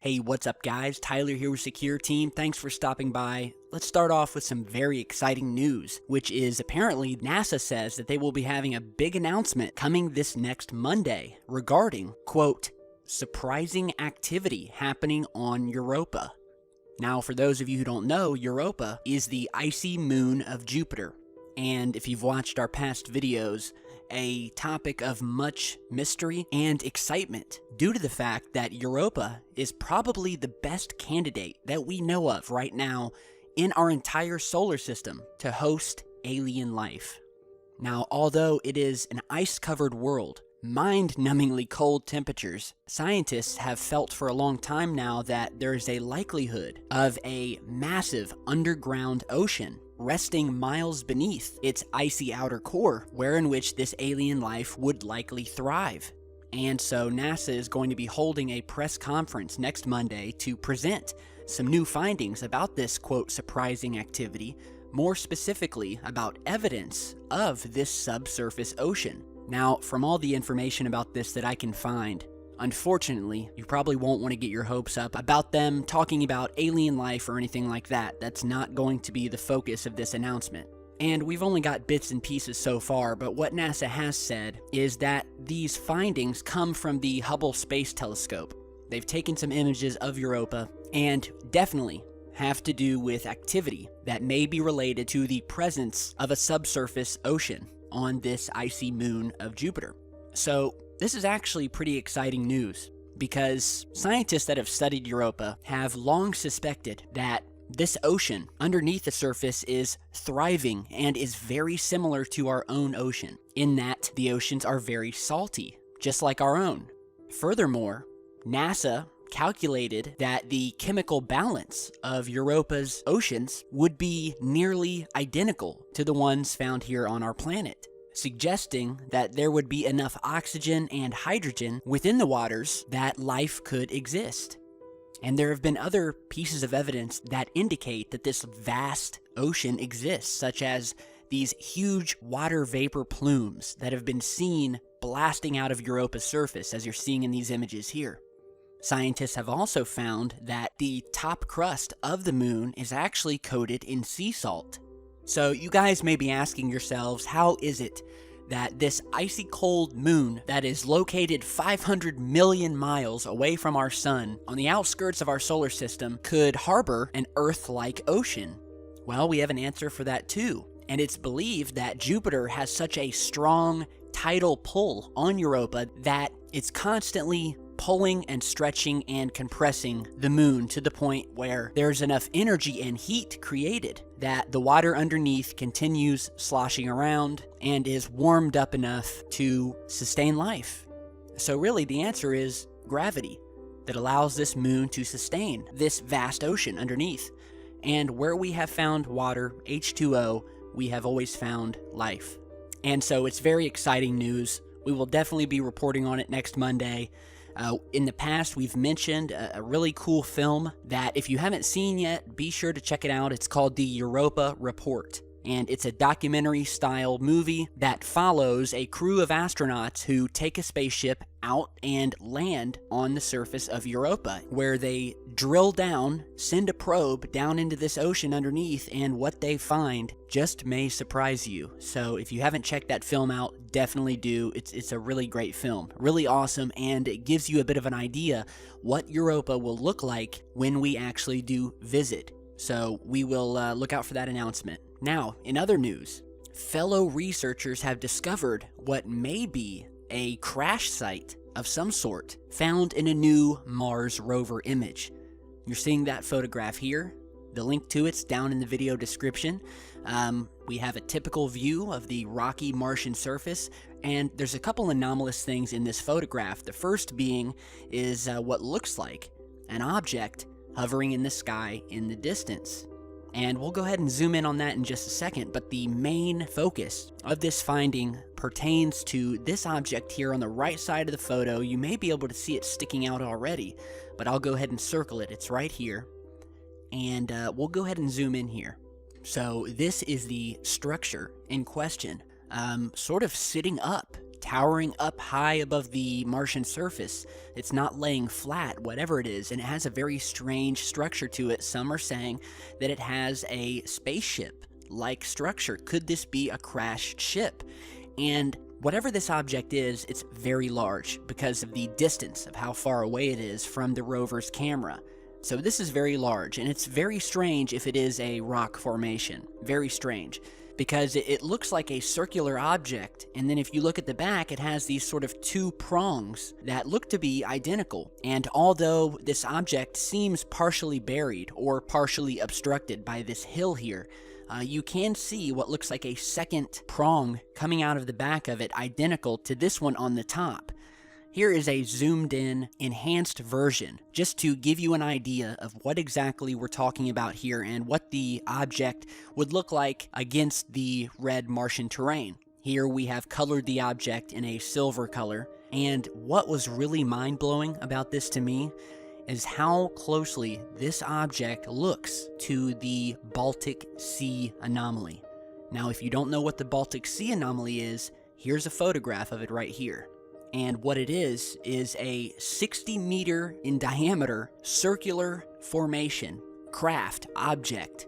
Hey, what's up guys? Tyler here with Secure Team. Thanks for stopping by. Let's start off with some very exciting news, which is apparently NASA says that they will be having a big announcement coming this next Monday regarding, quote, surprising activity happening on Europa. Now, for those of you who don't know, Europa is the icy moon of Jupiter. And if you've watched our past videos, a topic of much mystery and excitement due to the fact that Europa is probably the best candidate that we know of right now in our entire solar system to host alien life. Now, although it is an ice-covered world, mind-numbingly cold temperatures, scientists have felt for a long time now that there is a likelihood of a massive underground ocean resting miles beneath its icy outer core, wherein which this alien life would likely thrive. And so NASA is going to be holding a press conference next Monday to present some new findings about this, quote, surprising activity, more specifically about evidence of this subsurface ocean. Now, from all the information about this that I can find, unfortunately, you probably won't want to get your hopes up about them talking about alien life or anything like that. That's not going to be the focus of this announcement. And we've only got bits and pieces so far, but what NASA has said is that these findings come from the Hubble Space Telescope. They've taken some images of Europa and definitely have to do with activity that may be related to the presence of a subsurface ocean on this icy moon of Jupiter. So this is actually pretty exciting news because scientists that have studied Europa have long suspected that this ocean underneath the surface is thriving and is very similar to our own ocean in that the oceans are very salty, just like our own. Furthermore, NASA calculated that the chemical balance of Europa's oceans would be nearly identical to the ones found here on our planet, suggesting that there would be enough oxygen and hydrogen within the waters that life could exist. And there have been other pieces of evidence that indicate that this vast ocean exists, such as these huge water vapor plumes that have been seen blasting out of Europa's surface, as you're seeing in these images here. Scientists have also found that the top crust of the moon is actually coated in sea salt. So you guys may be asking yourselves, how is it that this icy cold moon that is located 500 million miles away from our sun on the outskirts of our solar system could harbor an Earth-like ocean? Well, we have an answer for that too. And it's believed that Jupiter has such a strong tidal pull on Europa that it's constantly pulling and stretching and compressing the moon to the point where there's enough energy and heat created that the water underneath continues sloshing around and is warmed up enough to sustain life. So really the answer is gravity that allows this moon to sustain this vast ocean underneath. And where we have found water, H2O, we have always found life. And so it's very exciting news. We will definitely be reporting on it next Monday. In the past, we've mentioned a really cool film that if you haven't seen yet, be sure to check it out. It's called the Europa Report, and it's a documentary-style movie that follows a crew of astronauts who take a spaceship out and land on the surface of Europa, where they drill down, send a probe down into this ocean underneath, and what they find just may surprise you. So if you haven't checked that film out, definitely do. It's a really great film, really awesome, and it gives you a bit of an idea what Europa will look like when we actually do visit. So we will look out for that announcement. Now, in other news, fellow researchers have discovered what may be a crash site of some sort found in a new Mars rover image. You're seeing that photograph here. The link to it's down in the video description. We have a typical view of the rocky Martian surface, and there's a couple anomalous things in this photograph. The first being is what looks like an object hovering in the sky in the distance. And we'll go ahead and zoom in on that in just a second, but the main focus of this finding pertains to this object here on the right side of the photo. You may be able to see it sticking out already, but I'll go ahead and circle it. It's right here. And we'll go ahead and zoom in here. So this is the structure in question. sort of sitting up, towering up high above the Martian surface. It's not laying flat, whatever it is, and it has a very strange structure to it. Some are saying that it has a spaceship-like structure. Could this be a crashed ship? And whatever this object is, it's very large because of the distance of how far away it is from the rover's camera. So this is very large, and it's very strange if it is a rock formation. Very strange, because it looks like a circular object, and then if you look at the back, it has these sort of two prongs that look to be identical. And although this object seems partially buried or partially obstructed by this hill here, you can see what looks like a second prong coming out of the back of it, identical to this one on the top. Here is a zoomed-in, enhanced version, just to give you an idea of what exactly we're talking about here and what the object would look like against the red Martian terrain. Here we have colored the object in a silver color, and what was really mind-blowing about this to me is how closely this object looks to the Baltic Sea anomaly. Now, if you don't know what the Baltic Sea anomaly is, here's a photograph of it right here. And what it is a 60-meter in diameter circular formation, craft, object,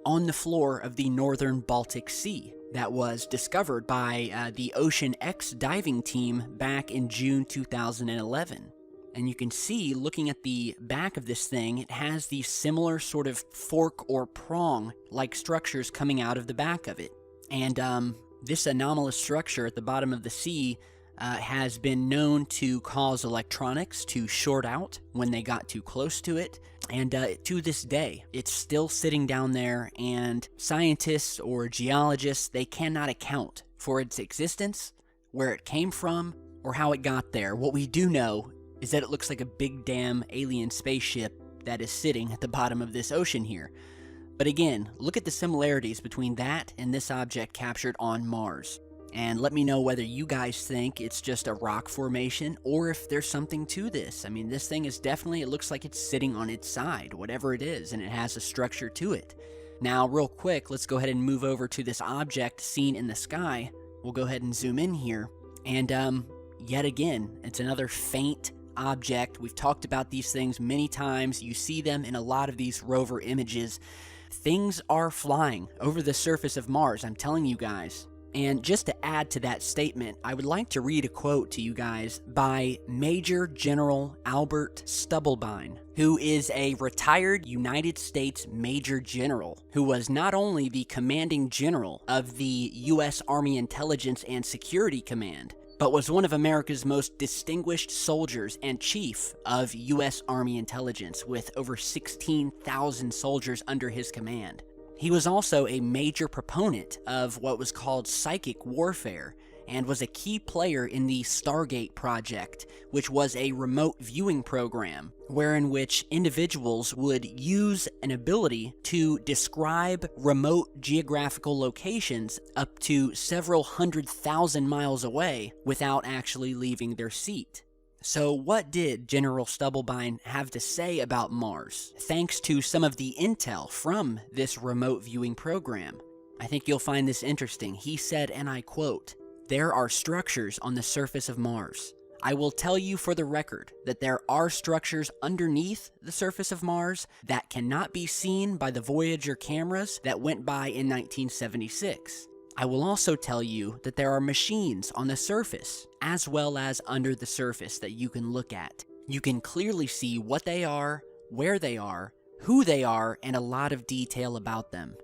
on the floor of the northern Baltic Sea that was discovered by the Ocean X diving team back in June 2011. And you can see, looking at the back of this thing, it has these similar sort of fork or prong-like structures coming out of the back of it. And this anomalous structure at the bottom of the sea has been known to cause electronics to short out when they got too close to it. And to this day, it's still sitting down there, and scientists or geologists, they cannot account for its existence, where it came from, or how it got there. What we do know is that it looks like a big damn alien spaceship that is sitting at the bottom of this ocean here. But again, look at the similarities between that and this object captured on Mars. And let me know whether you guys think it's just a rock formation or if there's something to this. I mean, this thing is definitely, it looks like it's sitting on its side, whatever it is, and it has a structure to it. Now, real quick, let's go ahead and move over to this object seen in the sky. We'll go ahead and zoom in here. And yet again, it's another faint object. We've talked about these things many times. You see them in a lot of these rover images. Things are flying over the surface of Mars, I'm telling you guys. And just to add to that statement, I would like to read a quote to you guys by Major General Albert Stubblebine, who is a retired United States Major General, who was not only the commanding general of the U.S. Army Intelligence and Security Command, but was one of America's most distinguished soldiers and chief of U.S. Army Intelligence, with over 16,000 soldiers under his command. He was also a major proponent of what was called psychic warfare, and was a key player in the Stargate project, which was a remote viewing program, wherein which individuals would use an ability to describe remote geographical locations up to several 100,000 miles away without actually leaving their seat. So what did General Stubblebine have to say about Mars, thanks to some of the intel from this remote viewing program? I think you'll find this interesting. He said, and I quote, "There are structures on the surface of Mars. I will tell you for the record that there are structures underneath the surface of Mars that cannot be seen by the Voyager cameras that went by in 1976. I will also tell you that there are machines on the surface, as well as under the surface, that you can look at. You can clearly see what they are, where they are, who they are, and a lot of detail about them."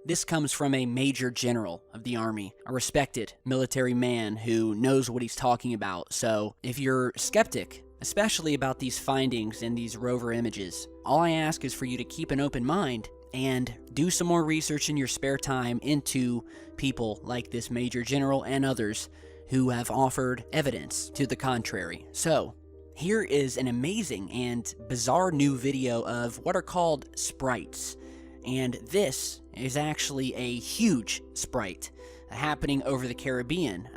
This comes from a major general of the Army, a respected military man who knows what he's talking about. So if you're skeptic, especially about these findings in these rover images, all I ask is for you to keep an open mind and do some more research in your spare time into people like this Major General and others who have offered evidence to the contrary. So, here is an amazing and bizarre new video of what are called sprites. And this is actually a huge sprite happening over the Caribbean.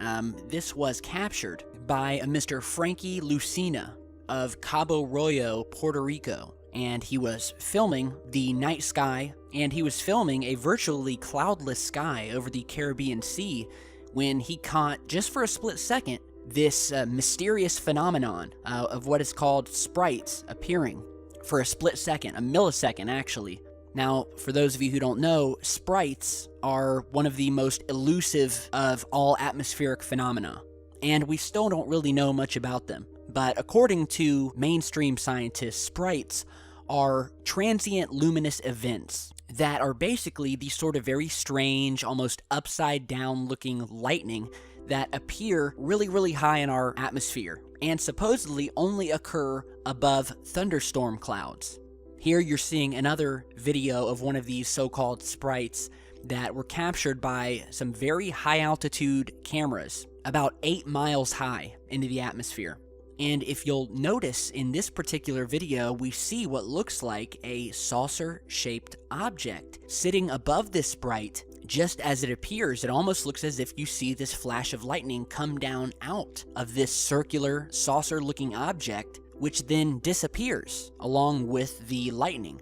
This was captured by a Mr. Frankie Lucena of Cabo Royo, Puerto Rico. And he was filming the night sky, and he was filming a virtually cloudless sky over the Caribbean Sea when he caught, just for a split second, this mysterious phenomenon of what is called sprites appearing for a split second, a millisecond actually. Now, for those of you who don't know, sprites are one of the most elusive of all atmospheric phenomena, and we still don't really know much about them. But according to mainstream scientists, sprites are transient luminous events that are basically these sort of very strange, almost upside down looking lightning that appear really, really high in our atmosphere and supposedly only occur above thunderstorm clouds. Here you're seeing another video of one of these so-called sprites that were captured by some very high altitude cameras, about 8 miles high into the atmosphere. And if you'll notice in this particular video, we see what looks like a saucer-shaped object sitting above this sprite. Just as it appears, it almost looks as if you see this flash of lightning come down out of this circular, saucer-looking object, which then disappears along with the lightning.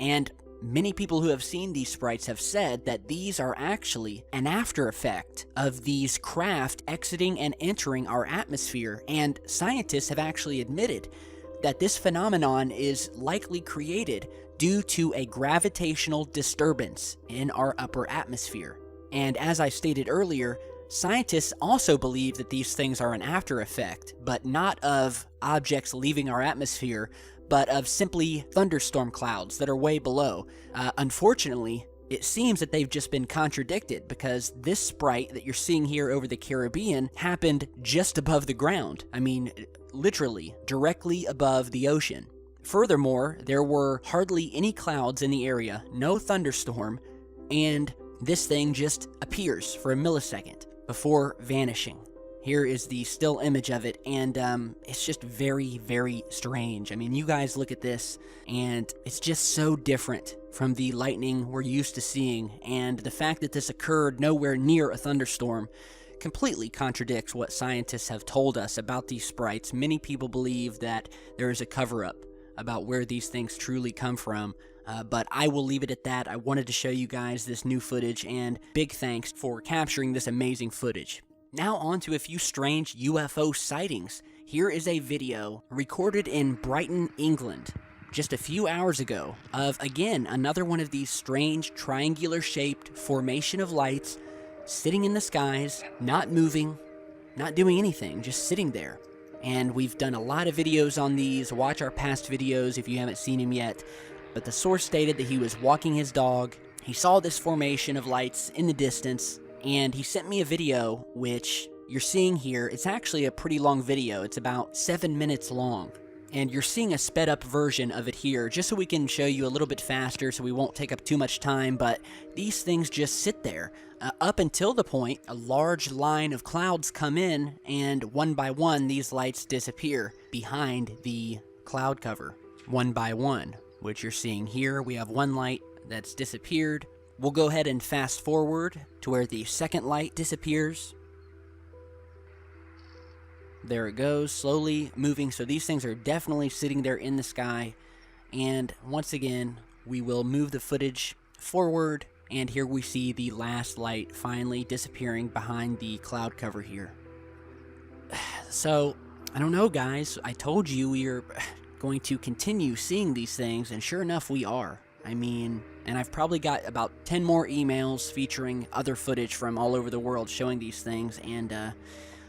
And many people who have seen these sprites have said that these are actually an after effect of these craft exiting and entering our atmosphere, and scientists have actually admitted that this phenomenon is likely created due to a gravitational disturbance in our upper atmosphere. And as I stated earlier, scientists also believe that these things are an after effect, but not of objects leaving our atmosphere, but of simply thunderstorm clouds that are way below. Unfortunately, it seems that they've just been contradicted, because this sprite that you're seeing here over the Caribbean happened just above the ground. I mean, literally, directly above the ocean. Furthermore, there were hardly any clouds in the area, no thunderstorm, and this thing just appears for a millisecond before vanishing. Here is the still image of it, and it's just very, very strange. I mean, you guys look at this, and it's just so different from the lightning we're used to seeing, and the fact that this occurred nowhere near a thunderstorm completely contradicts what scientists have told us about these sprites. Many people believe that there is a cover-up about where these things truly come from, but I will leave it at that. I wanted to show you guys this new footage, and big thanks for capturing this amazing footage. Now on to a few strange UFO sightings. Here is a video recorded in Brighton, England, just a few hours ago, of, again, another one of these strange triangular-shaped formation of lights sitting in the skies, not moving, not doing anything, just sitting there. And we've done a lot of videos on these. Watch our past videos if you haven't seen him yet. But the source stated that he was walking his dog. He saw this formation of lights in the distance, and he sent me a video, which you're seeing here. It's actually a pretty long video. It's about 7 minutes long. And you're seeing a sped up version of it here, just so we can show you a little bit faster so we won't take up too much time. But these things just sit there. Up until the point a large line of clouds come in, and one by one these lights disappear behind the cloud cover. One by one, which you're seeing here. We have one light that's disappeared. We'll go ahead and fast forward to where the second light disappears. There it goes, slowly moving. So these things are definitely sitting there in the sky. And once again, we will move the footage forward, and here we see the last light finally disappearing behind the cloud cover here. So, I don't know, guys. I told you we are going to continue seeing these things, and sure enough, we are. I mean, and I've probably got about 10 more emails featuring other footage from all over the world showing these things, and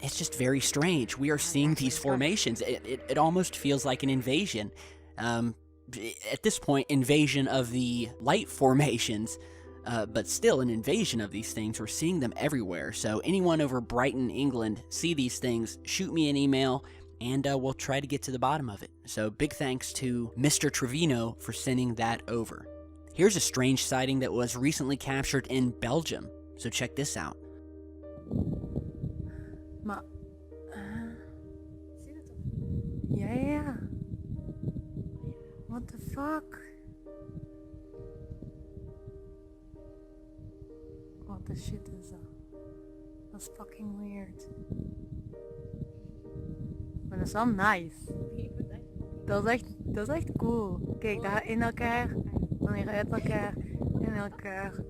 it's just very strange. We are seeing these formations. It almost feels like an invasion. At this point, invasion of the light formations, but still an invasion of these things. We're seeing them everywhere. So anyone over Brighton, England, see these things, shoot me an email, and we'll try to get to the bottom of it. So big thanks to Mr. Trevino for sending that over. Here's a strange sighting that was recently captured in Belgium. So check this out. Maar... Zie je dat toch? Ja. What the fuck? What the shit is dat? Dat is fucking weird. Maar dat is wel nice. Dat is echt cool. Kijk, daar in elkaar, dan weer uit elkaar, in elkaar.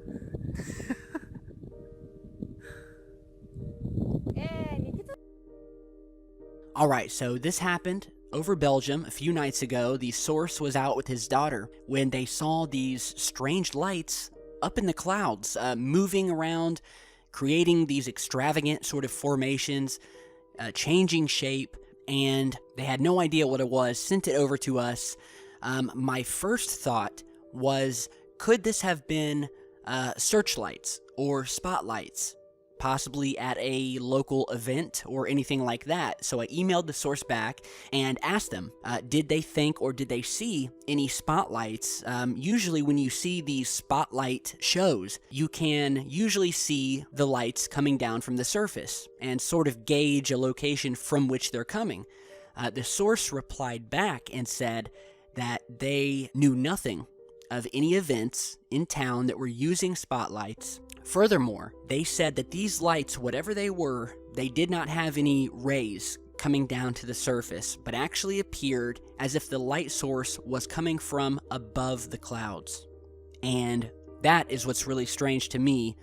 Alright, so this happened over Belgium a few nights ago. The source was out with his daughter when they saw these strange lights up in the clouds, moving around, creating these extravagant sort of formations, changing shape, and they had no idea what it was, sent it over to us. My first thought was, could this have been searchlights or spotlights, possibly at a local event or anything like that? So I emailed the source back and asked them, did they think or did they see any spotlights? Usually when you see these spotlight shows, you can usually see the lights coming down from the surface and sort of gauge a location from which they're coming. The source replied back and said that they knew nothing of any events in town that were using spotlights. Furthermore, they said that these lights, whatever they were, they did not have any rays coming down to the surface, but actually appeared as if the light source was coming from above the clouds. And that is what's really strange to me,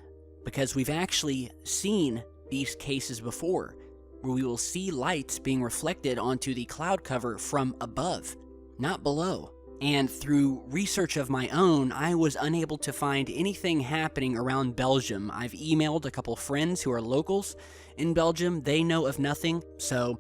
because we've actually seen these cases before, where we will see lights being reflected onto the cloud cover from above, not below. And through research of my own, I was unable to find anything happening around Belgium. I've emailed a couple friends who are locals in Belgium. They know of nothing. So,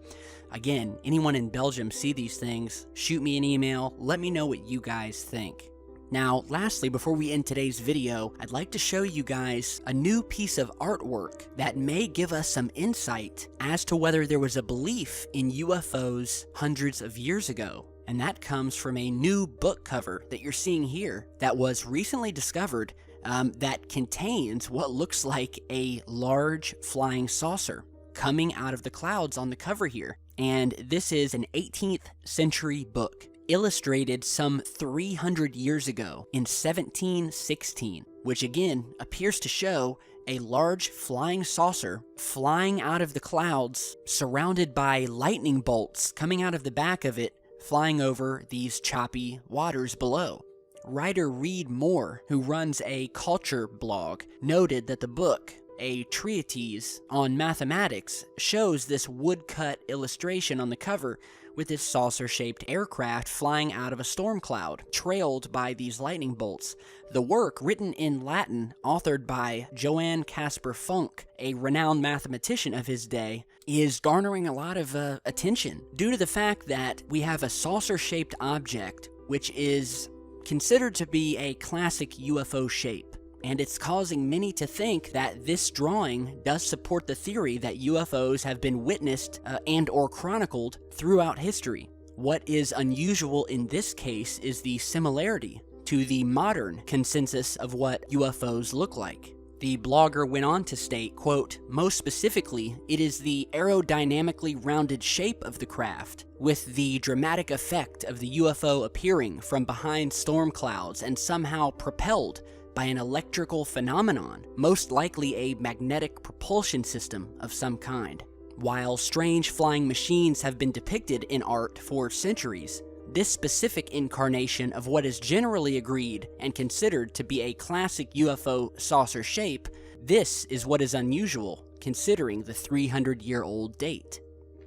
again, anyone in Belgium see these things, shoot me an email. Let me know what you guys think. Now, lastly, before we end today's video, I'd like to show you guys a new piece of artwork that may give us some insight as to whether there was a belief in UFOs hundreds of years ago. And that comes from a new book cover that you're seeing here that was recently discovered that contains what looks like a large flying saucer coming out of the clouds on the cover here. And this is an 18th century book, illustrated some 300 years ago in 1716, which again appears to show a large flying saucer flying out of the clouds, surrounded by lightning bolts coming out of the back of it, flying over these choppy waters below. Writer Reed Moore, who runs a culture blog, noted that the book, a treatise on mathematics, shows this woodcut illustration on the cover with this saucer-shaped aircraft flying out of a storm cloud, trailed by these lightning bolts. The work, written in Latin, authored by Johann Caspar Funk, a renowned mathematician of his day, is garnering a lot of attention due to the fact that we have a saucer-shaped object which is considered to be a classic UFO shape. And it's causing many to think that this drawing does support the theory that UFOs have been witnessed and or chronicled throughout history. What is unusual in this case is the similarity to the modern consensus of what UFOs look like. The blogger went on to state, quote, "Most specifically, it is the aerodynamically rounded shape of the craft, with the dramatic effect of the UFO appearing from behind storm clouds and somehow propelled by an electrical phenomenon, most likely a magnetic propulsion system of some kind. While strange flying machines have been depicted in art for centuries, this specific incarnation of what is generally agreed and considered to be a classic UFO saucer shape, this is what is unusual, considering the 300-year-old date."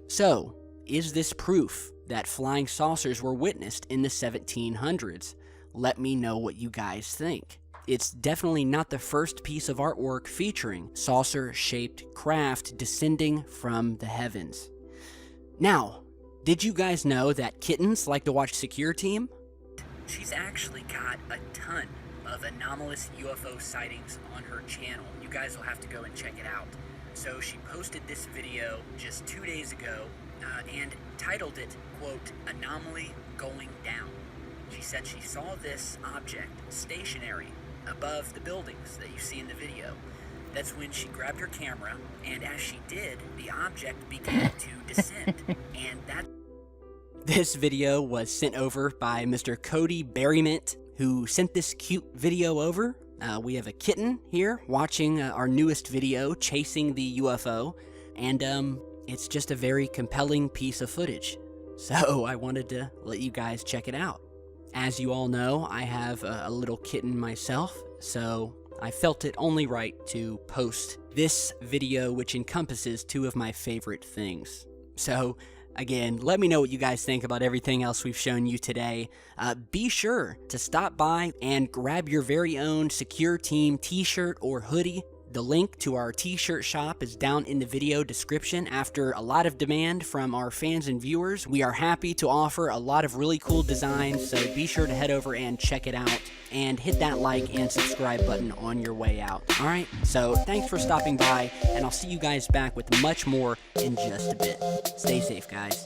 So, is this proof that flying saucers were witnessed in the 1700s? Let me know what you guys think. It's definitely not the first piece of artwork featuring saucer-shaped craft descending from the heavens. Now, did you guys know that kittens like to watch Secure Team? She's actually got a ton of anomalous UFO sightings on her channel. You guys will have to go and check it out. So she posted this video just 2 days ago and titled it, quote, "Anomaly Going Down." She said she saw this object stationary above the buildings that you see in the video. That's when she grabbed her camera, and as she did, the object began to descend. And that... This video was sent over by Mr. Cody Berrymint, who sent this cute video over. We have a kitten here watching our newest video, Chasing the UFO, and it's just a very compelling piece of footage. So I wanted to let you guys check it out. As you all know, I have a little kitten myself, so I felt it only right to post this video, which encompasses two of my favorite things. So, Again, let me know what you guys think about everything else we've shown you today. Be sure to stop by and grab your very own Secure Team t-shirt or hoodie. The link to our t-shirt shop is down in the video description. After a lot of demand from our fans and viewers, we are happy to offer a lot of really cool designs, so be sure to head over and check it out, and hit that like and subscribe button on your way out. Alright, so thanks for stopping by, and I'll see you guys back with much more in just a bit. Stay safe, guys.